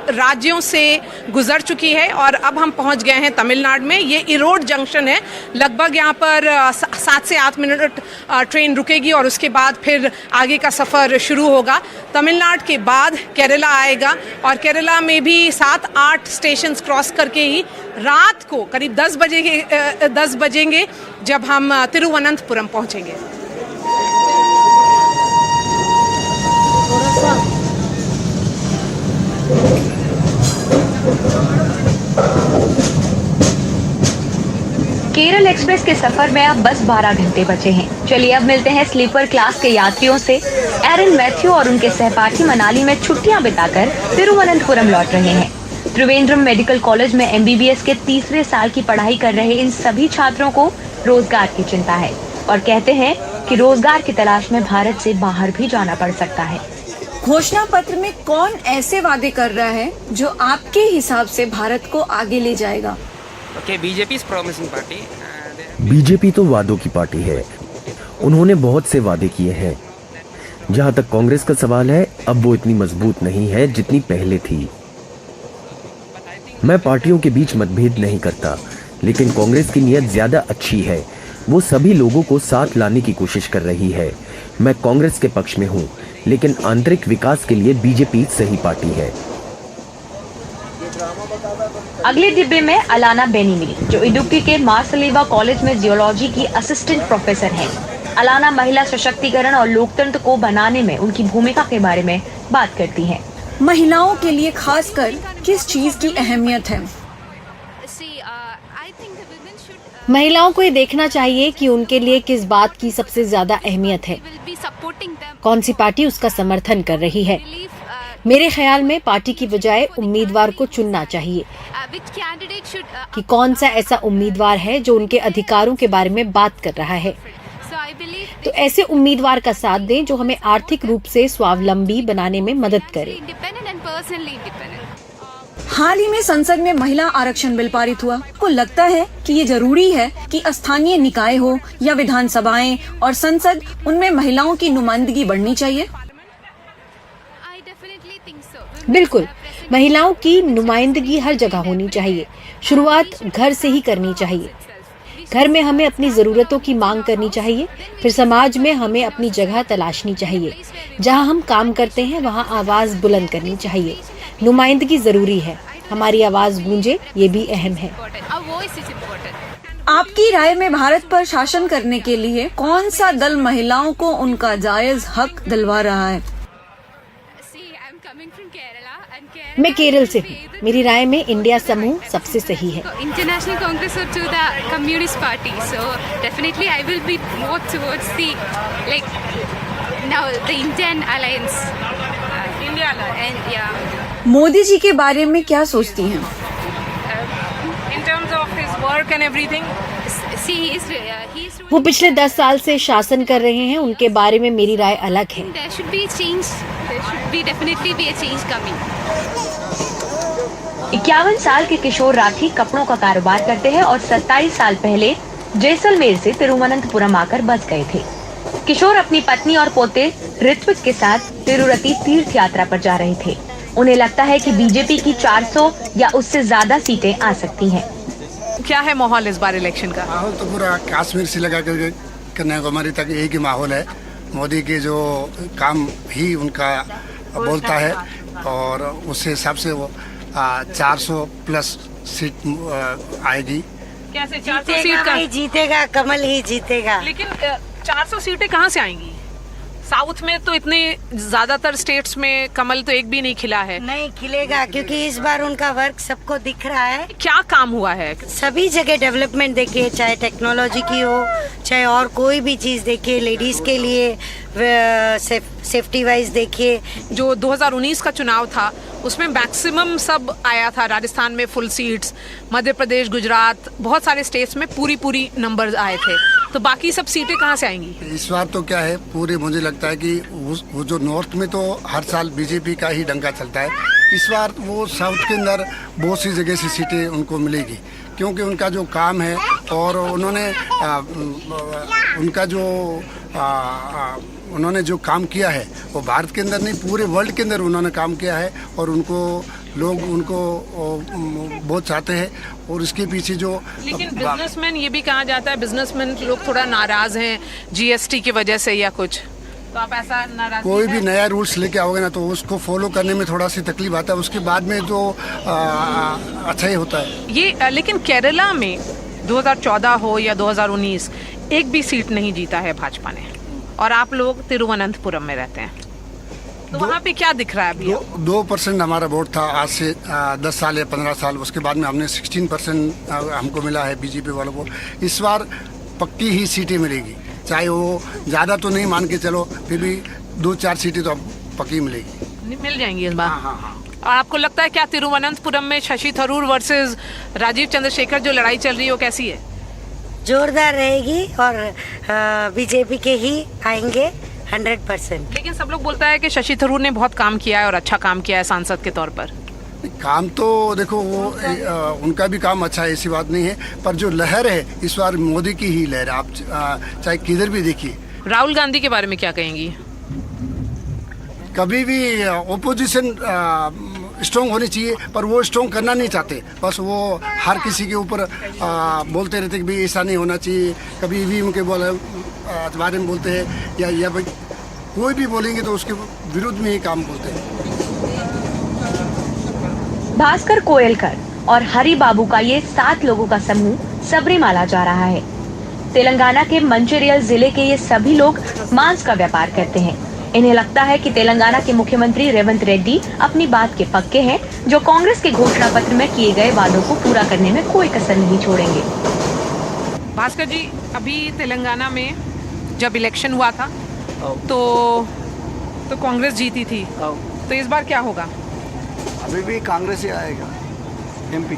राज्यों से गुजर चुकी है और अब हम पहुंच गए हैं तमिलनाडु में। ये इरोड जंक्शन है, लगभग यहाँ पर 7 से 8 मिनट ट्रेन रुकेगी और उसके बाद फिर आगे का सफ़र शुरू होगा। तमिलनाडु के बाद केरला आएगा और केरला में भी 7-8 स्टेशन क्रॉस करके ही रात को करीब 10 बजेंगे जब हम तिरुवनंतपुरम पहुंचेंगे। केरल एक्सप्रेस के सफर में अब बस 12 घंटे बचे हैं। चलिए अब मिलते हैं स्लीपर क्लास के यात्रियों से। एरन मैथ्यू और उनके सहपाठी मनाली में छुट्टियां बिताकर तिरुवनंतपुरम लौट रहे हैं। त्रिवेंद्रम मेडिकल कॉलेज में MBBS के 3रे साल की पढ़ाई कर रहे इन सभी छात्रों को रोजगार की चिंता है और कहते हैं कि रोजगार की तलाश में भारत से बाहर भी जाना पड़ सकता है। घोषणा पत्र में कौन ऐसे वादे कर रहा है जो आपके हिसाब से भारत को आगे ले जाएगा? बीजेपी तो वादों की पार्टी है। उन्होंने बहुत से वादे किए हैं। जहां तक कांग्रेस का सवाल है, अब वो इतनी मजबूत नहीं है जितनी पहले थी। मैं पार्टियों के बीच मतभेद नहीं करता, लेकिन कांग्रेस की नीयत ज्यादा अच्छी है। वो सभी लोगों को साथ लाने की कोशिश कर रही है। मैं कांग्रेस के पक्ष में हूँ, लेकिन आंतरिक विकास के लिए बीजेपी सही पार्टी है। अगले डिब्बे में अलाना बेनी मिली, जो इडुक्की के मार्सलीवा कॉलेज में जियोलॉजी की असिस्टेंट प्रोफेसर हैं। अलाना महिला सशक्तिकरण और लोकतंत्र को बनाने में उनकी भूमिका के बारे में बात करती हैं। महिलाओं के लिए खासकर किस चीज की अहमियत है? महिलाओं को ये देखना चाहिए कि उनके लिए किस बात की सबसे ज्यादा अहमियत है, कौन सी पार्टी उसका समर्थन कर रही है। मेरे ख्याल में पार्टी की बजाय उम्मीदवार को चुनना चाहिए कि कौन सा ऐसा उम्मीदवार है जो उनके अधिकारों के बारे में बात कर रहा है। तो ऐसे उम्मीदवार का साथ दें जो हमें आर्थिक रूप से स्वावलंबी बनाने में मदद करे। हाल ही में संसद में महिला आरक्षण बिल पारित हुआ। आपको लगता है कि ये जरूरी है कि स्थानीय निकाय हो या विधानसभाएं और संसद, उनमें महिलाओं की नुमाइंदगी बढ़नी चाहिए? बिल्कुल, महिलाओं की नुमाइंदगी हर जगह होनी चाहिए। शुरुआत घर से ही करनी चाहिए। घर में हमें अपनी जरूरतों की मांग करनी चाहिए, फिर समाज में हमें अपनी जगह तलाशनी चाहिए। जहां हम काम करते हैं वहां आवाज बुलंद करनी चाहिए। नुमाइंदगी जरूरी है, हमारी आवाज गूंजे, ये भी अहम है। आपकी राय में भारत पर शासन करने के लिए कौन सा दल महिलाओं को उनका जायज हक दिलवा रहा है? मैं केरल से हूँ। मेरी राय में इंडिया समूह सबसे सही है। इंटरनेशनल कांग्रेस और to the communist party, so definitely I will be more towards the like now the Indian alliance, India and या। मोदी जी के बारे में क्या सोचती हैं? In terms of his work and everything, वो पिछले 10 साल से शासन कर रहे हैं, उनके बारे में मेरी राय अलग है। There should be change. There should be definitely be a change coming. 51 साल के किशोर राठी कपड़ों का कारोबार करते हैं और 27 साल पहले जैसलमेर से तिरुवनंतपुरम आकर बस गए थे। किशोर अपनी पत्नी और पोते ऋत्विक के साथ तिरुरति तीर्थ यात्रा पर जा रहे थे। उन्हें लगता है कि बीजेपी की 400 या उससे ज्यादा सीटें आ सकती हैं। क्या है माहौल इस बार इलेक्शन का? माहौल तो पूरा कश्मीर से लगा कर कन्याकुमारी तक एक ही माहौल है। मोदी के जो काम ही उनका बोलता है और उससे हिसाब से वो 400 प्लस सीट आएगी। कैसे 400 सीट का जीतेगा? कमल ही जीतेगा। लेकिन 400 सीटें कहाँ से आएंगी? साउथ में तो इतने ज्यादातर स्टेट्स में कमल तो एक भी नहीं खिला है। नहीं खिलेगा क्योंकि इस बार उनका वर्क सबको दिख रहा है। क्या काम हुआ है? सभी जगह डेवलपमेंट देखिए, चाहे टेक्नोलॉजी की हो, चाहे और कोई भी चीज देखिए, लेडीज के लिए सेफ्टी वाइज देखिए। जो 2019 का चुनाव था उसमें मैक्सिमम सब आया था। राजस्थान में फुल सीट्स, मध्य प्रदेश, गुजरात, बहुत सारे स्टेट्स में पूरी नंबर्स आए थे। तो बाकी सब सीटें कहाँ से आएंगी? इस बार तो क्या है, पूरे मुझे लगता है कि वो जो नॉर्थ में तो हर साल बीजेपी का ही डंका चलता है। इस बार वो साउथ के अंदर बहुत सी जगह से सीटें उनको मिलेगी क्योंकि उनका जो काम है और उन्होंने जो काम किया है वो भारत के अंदर नहीं पूरे वर्ल्ड के अंदर उन्होंने काम किया है और उनको लोग उनको बहुत चाहते हैं और इसके पीछे जो लेकिन बिजनेसमैन, ये भी कहा जाता है बिजनेसमैन लोग थोड़ा नाराज हैं जीएसटी की वजह से या कुछ, तो आप ऐसा नाराज? कोई भी नया रूल्स लेके आओगे ना तो उसको फॉलो करने में थोड़ा सी तकलीफ आता है, उसके बाद में तो अच्छा ही होता है ये। लेकिन केरला में 2014 हो या 2019 एक भी सीट नहीं जीता है भाजपा ने, और आप लोग तिरुवनंतपुरम में रहते हैं, तो वहाँ पे क्या दिख रहा है अभी? 2% हमारा वोट था आज से 10 साल या 15 साल, उसके बाद में हमने 16% हमको मिला है बीजेपी वालों को। इस बार पक्की ही सीटें मिलेगी, चाहे वो ज़्यादा तो नहीं मान के चलो, फिर भी 2-4 सीटें तो पक्की मिलेगी, मिल जाएंगी इस बार। और आपको लगता है क्या तिरुवनंतपुरम में शशि थरूर वर्सेस राजीव चंद्रशेखर जो लड़ाई चल रही है वो कैसी है? जोरदार रहेगी और बीजेपी के ही आएंगे 100%। लेकिन सब लोग बोलता है कि शशि थरूर ने बहुत काम किया है और अच्छा काम किया है सांसद के तौर पर। काम तो देखो वो उनका भी काम अच्छा है, ऐसी बात नहीं है, पर जो लहर है इस बार मोदी की ही लहर है। आप चाहे किधर भी देखिए। राहुल गांधी के बारे में क्या कहेंगी? कभी भी ओपोजिशन स्ट्रॉन्ग होनी चाहिए, पर वो स्ट्रॉन्ग करना नहीं चाहते, बस वो हर किसी के ऊपर बोलते रहते कि भाई ऐसा नहीं होना चाहिए। कभी भी उनके बारे में बोलते हैं या भाई कोई भी बोलेंगे तो उसके विरुद्ध में ही काम बोलते हैं। भास्कर कोयलकर और हरि बाबू का ये 7 लोगों का समूह सबरीमाला जा रहा है। तेलंगाना के मंचिरियल जिले के ये सभी लोग मांस का व्यापार करते हैं। इन्हें लगता है कि तेलंगाना के मुख्यमंत्री रेवंत रेड्डी अपनी बात के पक्के हैं, जो कांग्रेस के घोषणा पत्र में किए गए वादों को पूरा करने में कोई कसर नहीं छोड़ेंगे। भास्कर जी, अभी तेलंगाना में जब इलेक्शन हुआ था तो कांग्रेस जीती थी, तो इस बार क्या होगा? अभी भी कांग्रेस ही आएगा एमपी।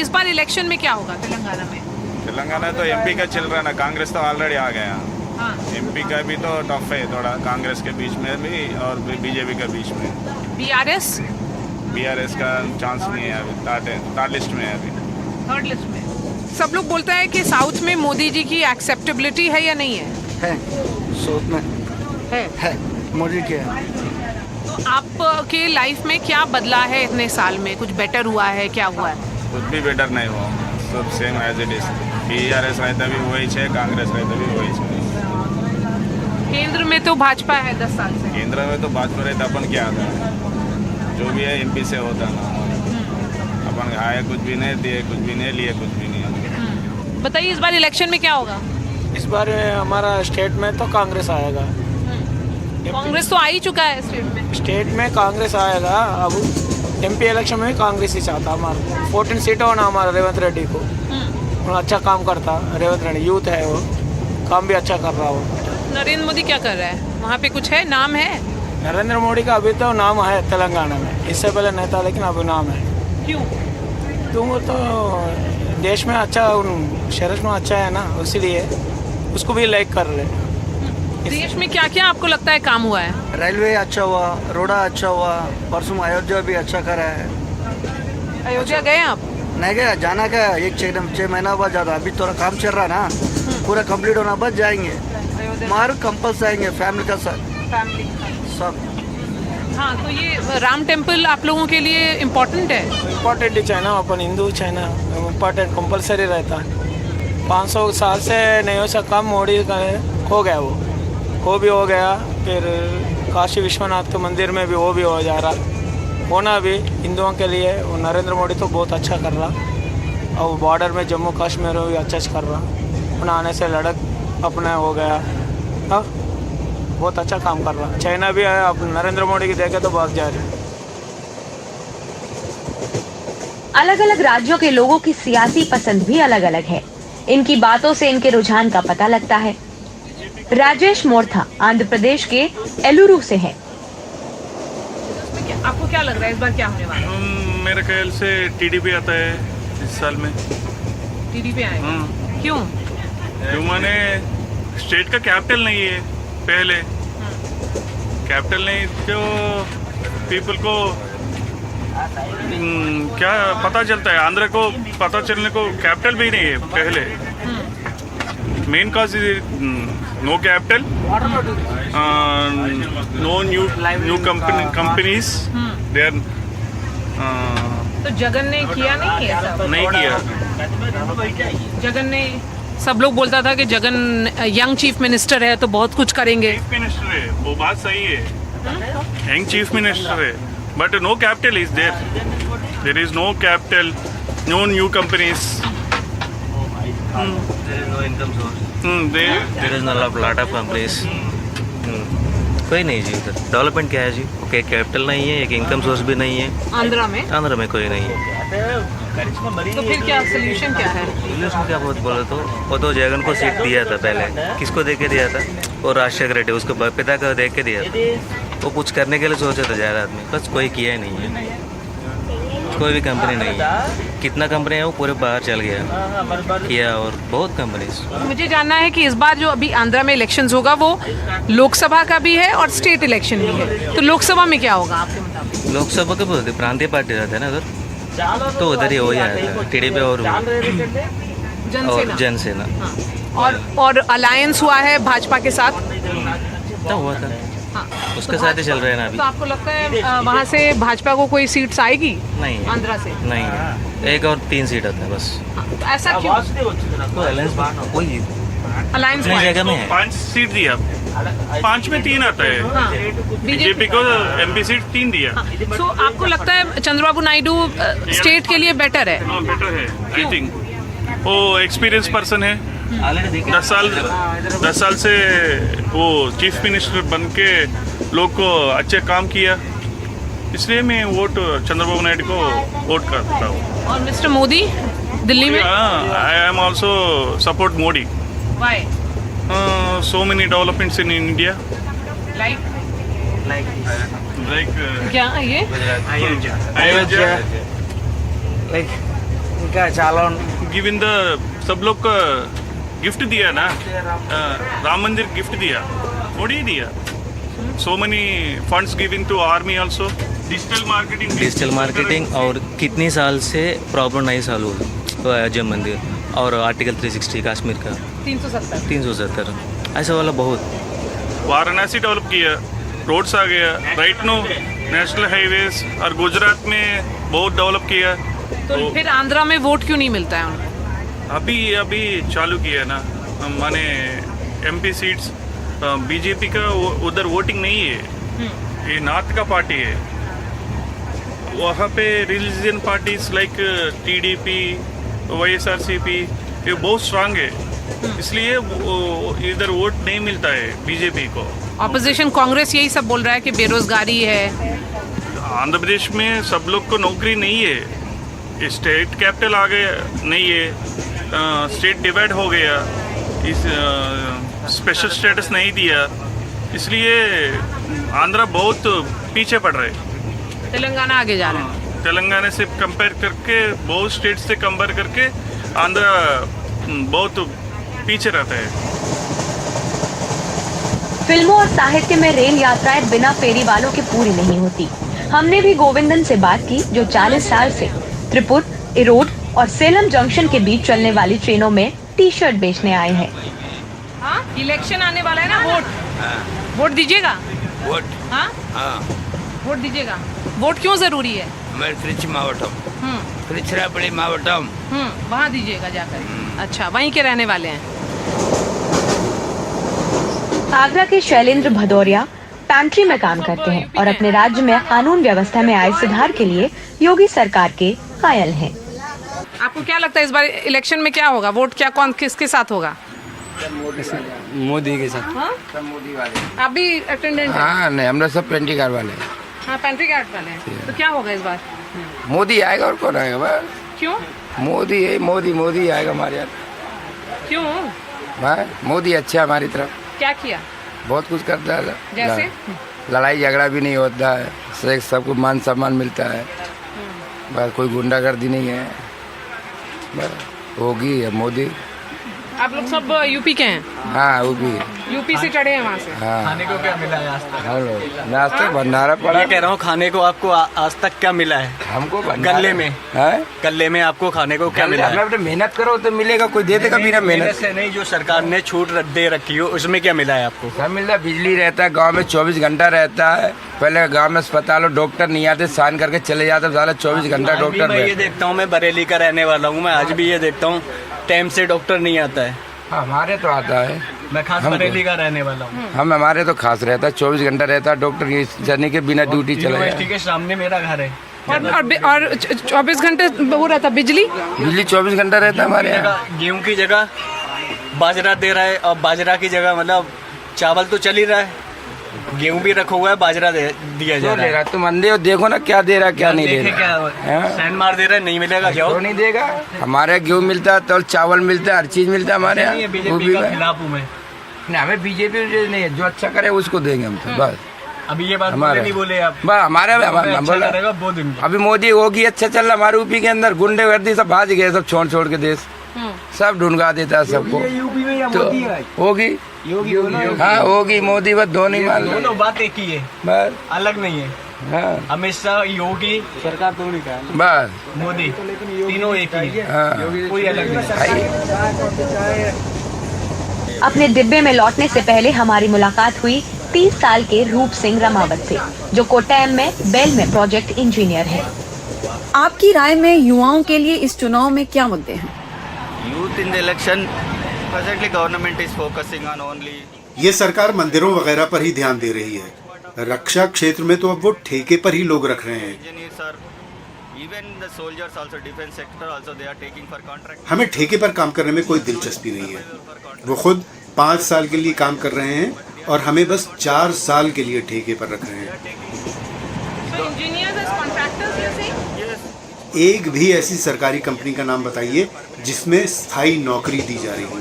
इस बार इलेक्शन में क्या होगा तेलंगाना में? तेलंगाना तो एमपी का चल रहा है ना, कांग्रेस तो ऑलरेडी आ गया। हाँ। एमपी का भी तो टफ है थोड़ा, कांग्रेस के बीच में भी और बीजेपी के बीच में। बीआरएस का चांस नहीं है अभी, थर्ड लिस्ट में है अभी। थर्ड लिस्ट में सब लोग बोलते हैं कि साउथ में मोदी जी की एक्सेप्टेबिलिटी है या नहीं है? साउथ में है मोदी के है। तो आपके लाइफ में क्या बदला है इतने साल में? कुछ बेटर हुआ है? क्या हुआ है? कुछ भी बेटर नहीं हुआ, सब same as it is. BRS रहता भी वही है, कांग्रेस रहता भी वही है। केंद्र में तो भाजपा है 10 साल से। केंद्र में तो भाजपा रहता, अपन क्या आता है, जो भी है एमपी से होता ना। अपन आए कुछ भी नहीं, दिए कुछ भी नहीं, लिए कुछ भी नहीं। बताइए इस बार इलेक्शन में क्या होगा? इस बार हमारा स्टेट में तो कांग्रेस आएगा। कांग्रेस तो आ ही चुका है स्टेट में। स्टेट में कांग्रेस आएगा। अब एमपी इलेक्शन में कांग्रेस ही चाहता हमारा। 14 सीट होना हमारा रेवंत रेड्डी को। अच्छा काम करता रेवंत रेड्डी, यूथ है वो, काम भी अच्छा कर रहा हो। नरेंद्र मोदी क्या कर रहा है वहाँ पे? कुछ है, नाम है? नरेंद्र मोदी का अभी तो नाम है तेलंगाना में, इससे पहले नहीं था, लेकिन अभी नाम है। क्यों? तो वो तो देश में अच्छा, शहर में अच्छा है ना, इसीलिए उसको भी लाइक कर रहे। देश में क्या क्या आपको लगता है काम हुआ है? रेलवे अच्छा हुआ, रोड़ा अच्छा हुआ, परसों अयोध्या भी अच्छा करा है। अयोध्या गए आप? नहीं गया, जाना क्या, 6 महीना बाद ज़्यादा। अभी थोड़ा काम चल रहा ना, पूरा कंप्लीट होना बाद जाएंगे। मार कंपल्स आएंगे फैमिली का साथ सब। हाँ, तो ये राम टेम्पल आप लोगों के लिए इम्पोर्टेंट है? इम्पोर्टेंट ही चाइना, अपन हिंदू चाइना इम्पोर्टेंट कंपलसरी रहता है। 500 साल से नहीं हो सका, मोदी का हो गया, वो भी हो गया। फिर काशी विश्वनाथ मंदिर में भी वो भी हो जा रहा, होना भी हिंदुओं के लिए। वो नरेंद्र मोदी तो बहुत अच्छा कर रहा, और बॉर्डर में जम्मू कश्मीर में भी अच्छा कर रहा। अपना आने से लड़क अपना हो गया, हाँ बहुत अच्छा काम कर रहा। चाइना भी है, अब नरेंद्र मोदी की देखे तो भाग जा रहे। अलग अलग राज्यों के लोगों की सियासी पसंद भी अलग अलग है। इनकी बातों से इनके रुझान का पता लगता है। राजेश मोर्था आंध्र प्रदेश के एलुरू से है। आपको क्या लग रहा है इस बार क्या होने वाला है? मेरे ख्याल से टीडीपी आता है इस साल में। टीडीपी आएगा? क्यों? क्यों माने स्टेट का कैपिटल नहीं है, पहले कैपिटल नहीं तो पीपल को क्या पता चलता है। आंध्र को पता चलने को कैपिटल भी नहीं है पहले। Main cause is no capital, no new companies, they are तो जगन ने किया नहीं है सब? नहीं किया। जगन ने, सब लोग बोलता था कि जगन यंग चीफ मिनिस्टर है तो बहुत कुछ करेंगे। चीफ मिनिस्टर है, वो बात सही है, यंग चीफ मिनिस्टर है, but no capital is there is no capital, no new companies, there is no income source, there is no lot of companies, कोई नहीं जी उधर। डेवलपमेंट क्या है जी? ओके, कैपिटल नहीं है, एक इनकम सोर्स भी नहीं है। आंध्रा में कोई नहीं है। तो फिर क्या सोल्यूशन क्या है? सोल्यूशन क्या बहुत बोले तो वो तो जगन को सीट दिया था पहले, किसको दे के दिया था? और राजशेखर रेड्डी उसको पिता को दे के दिया था। वो कुछ करने के लिए सोचे थे ज़्यादा आदमी, बस कोई किया ही नहीं है, कोई भी कंपनी नहीं है। कितना कंपनी है वो पूरे बाहर चल गया किया, और बहुत कंपनी। मुझे जानना है कि इस बार जो अभी आंध्रा में इलेक्शंस होगा वो लोकसभा का भी है और स्टेट इलेक्शन भी है, तो लोकसभा में क्या होगा आपके मुताबिक? लोकसभा के बोलते प्रांतीय पार्टी रहते हैं ना उधर, तो उधर ही हो जाता है टीडीपी और जनसेना। और अलायंस हुआ है भाजपा के साथ? तो हुआ था, उसके साथ ही चल रहे हैं ना अभी। तो आपको लगता है वहाँ से भाजपा को कोई सीट्स आएगी? नहीं, आंध्रा से नहीं, 1 और 3 सीट आते हैं बस। तो ऐसा क्यों? तो अलायंस नई जगह में है। 5 सीट दिया, 5 में 3 आता है। बीजेपी को एमपी सीट 3 दिया। तो आपको लगता है चंद्रबाबू नायडू स्टेट के लिए बेटर है? हाँ, बेटर है आई थिंक। वो एक्सपीरियंस पर्सन है, 10 साल से वो चीफ मिनिस्टर बन के लोग को अच्छे काम किया, इसलिए मैं वोट चंद्रबाबू नायडू को वोट करता हूँ। और मिस्टर मोदी दिल्ली में? I am also support Modi. Why? So many developments in India. Like क्या ये? अयोध्या। लाइक ఇంకా చాలా गिवन द सब लोग का गिफ्ट दिया ना, राम मंदिर गिफ्ट दिया, मोदी दिया। So many funds given to army also. Digital marketing और कितने साल से प्रॉब्लम नहीं सॉल्व हुआ, तो अयोध्या मंदिर और आर्टिकल 360 कश्मीर का 370 ऐसा वाला बहुत। वाराणसी डेवलप किया, रोड्स आ गया, राइट नो नेशनल हाईवेज, और गुजरात में बहुत डेवलप किया। तो फिर आंध्रा में वोट क्यों नहीं मिलता है उनको? अभी चालू किया ना, माने एमपी सीट्स बीजेपी का उधर वोटिंग नहीं है, ये नॉर्थ का पार्टी है। वहाँ पे religion parties like TDP, YSRCP ये बहुत स्ट्रांग है, इसलिए इधर वोट नहीं मिलता है बीजेपी को। ऑपोजिशन कांग्रेस यही सब बोल रहा है कि बेरोजगारी है। आंध्र प्रदेश में सब लोग को नौकरी नहीं है, स्टेट कैपिटल आ गया नहीं है, स्टेट डिवाइड हो गया, इस स्पेशल स्टेटस नहीं दिया, इसलिए आंध्रा बहुत पीछे पड़ रहा है। तेलंगाना आगे जा रहा है। तेलंगाना से कंपेयर करके, बहुत स्टेट से कंपेयर करके आंध्रा बहुत पीछे रहता है। फिल्मों और साहित्य में रेल यात्राएं बिना फेरी वालों के पूरी नहीं होती। हमने भी गोविंदन से बात की, जो 40 साल से त्रिपुर, इरोड और सेलम जंक्शन के बीच चलने वाली ट्रेनों में टी शर्ट बेचने आए हैं। हाँ, इलेक्शन आने वाला है ना, वोट दीजिएगा? वोट दीजिएगा। वोट क्यों जरूरी है? वहाँ दीजिएगा जाकर। अच्छा, वहीं के रहने वाले हैं। आगरा के शैलेंद्र भदौरिया पैंट्री में काम करते हैं और अपने राज्य में कानून व्यवस्था में आए सुधार के लिए योगी सरकार के कायल हैं। आपको क्या लगता है इस बार इलेक्शन में क्या होगा? वोट क्या कौन किसके साथ होगा? मोदी के साथ। हाँ? आप भी अटेंडेंट हैं? हाँ, नहीं, हम लोग सब पेंट्री कार्ड वाले हैं। हाँ, पेंट्री कार्ड वाले हैं। तो क्या होगा इस बार? मोदी आएगा, और कौन आएगा बस? क्यों? मोदी है, मोदी आएगा हमारे यहाँ। क्यों? मोदी अच्छा हमारी तरफ। क्या किया? बहुत कुछ करता है। जैसे? लड़ाई झगड़ा भी नहीं होता है, सबको मान सम्मान मिलता है, बस कोई गुंडागर्दी नहीं है, बस होगी है मोदी। आप लोग सब यूपी के हैं? हाँ, यूपी। यूपी से चढ़े हैं वहाँ से। हाँ खाने को क्या मिला है आज तक? हेलो नाश्ते भंडारा पड़ा। ये कह रहा हूँ खाने को आपको आज तक क्या मिला है? हमको गले में है, गले में आपको खाने को क्या मिला है? अपने मेहनत करो तो मिलेगा, कोई दे देगा बिना मेहनत से नहीं, जो सरकार ने छूट दे रखी हो उसमें क्या मिला है आपको? सब मिलता है, बिजली रहता है गांव में 24 घंटा रहता है। पहले गांव में अस्पताल और डॉक्टर नहीं आते, साइन करके चले जाते, साला 24 घंटा डॉक्टर। मैं ये देखता हूँ, मैं बरेली का रहने वाला हूँ, मैं आज भी ये देखता हूँ टाइम से डॉक्टर नहीं आता है। हमारे तो आता है, मैं खास बरेली का रहने वाला हूँ। हम हमारे तो खास रहता है, 24 घंटा रहता है डॉक्टर, ये जाने के बिना ड्यूटी चला यूनिवर्सिटी के सामने मेरा घर है। और 24 घंटे वो रहता बिजली 24 घंटा रहता है हमारे यहाँ। गेहूँ की जगह बाजरा दे रहा है, और बाजरा की जगह मतलब चावल तो चल ही रहा है, गेहूँ भी रखा हुआ है, बाजरा दिया जा रहा है। तुम अंधे हो, देखो ना क्या दे रहा क्या नहीं दे रहा। क्या सैन मार दे रहा है, नहीं मिलेगा क्या? नहीं देगा, हमारे गेहूँ मिलता है तो चावल मिलता है, हर चीज मिलता है हमारे यहाँ। बीजेपी के खिलाफ हूँ मैं। हमें बीजेपी नहीं है, जो अच्छा करे उसको देंगे हम तो बस। अभी ये बात नहीं बोले आप? हमारे बोला बहुत दिन। अभी मोदी होगी अच्छा चल रहा हमारे यूपी के अंदर, गुंडेगर्दी सब भाज गए, सब छोड़ के देश सब ढूंढा देता है सबको। तो होगी, हाँ होगी, मोदी बस धोनी मान लो। दोनों बात एक ही है, बस अलग नहीं है। हाँ अमित शाह योगी सरकार तो नहीं कहा, बस मोदी तीनों एक ही है, हाँ कोई अलग नहीं। अपने डिब्बे में लौटने से पहले हमारी मुलाकात हुई 30 साल के रूप सिंह रमावत से, जो कोट्टयम में बेल में प्रोजेक्ट इंजीनियर है। आपकी राय में युवाओं के लिए इस चुनाव में क्या मुद्दे हैं? Youth in the election presently government is focusing on only. ये सरकार मंदिरों वगैरह पर ही ध्यान दे रही है, रक्षा क्षेत्र में तो अब वो ठेके पर ही लोग रख रहे हैं। हमें ठेके पर काम करने में कोई दिलचस्पी नहीं है। वो खुद 5 साल के लिए काम कर रहे हैं और हमें बस 4 साल के लिए ठेके पर रख रहे हैं। एक भी ऐसी सरकारी कंपनी का नाम बताइए जिसमें स्थायी नौकरी दी जा रही हो।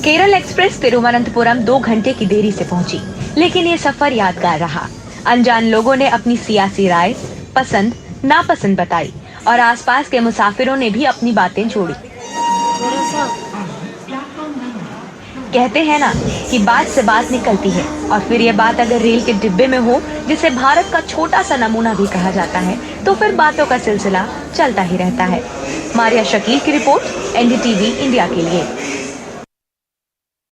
केरल एक्सप्रेस तिरुवनंतपुरम 2 घंटे की देरी से पहुंची, लेकिन ये सफर यादगार रहा। अनजान लोगों ने अपनी सियासी राय, पसंद नापसंद बताई और आसपास के मुसाफिरों ने भी अपनी बातें जोड़ी। कहते हैं ना कि बात से बात निकलती है, और फिर ये बात अगर रेल के डिब्बे में हो, जिसे भारत का छोटा सा नमूना भी कहा जाता है, तो फिर बातों का सिलसिला चलता ही रहता है। मारिया शकील की रिपोर्ट, एनडीटीवी इंडिया के लिए।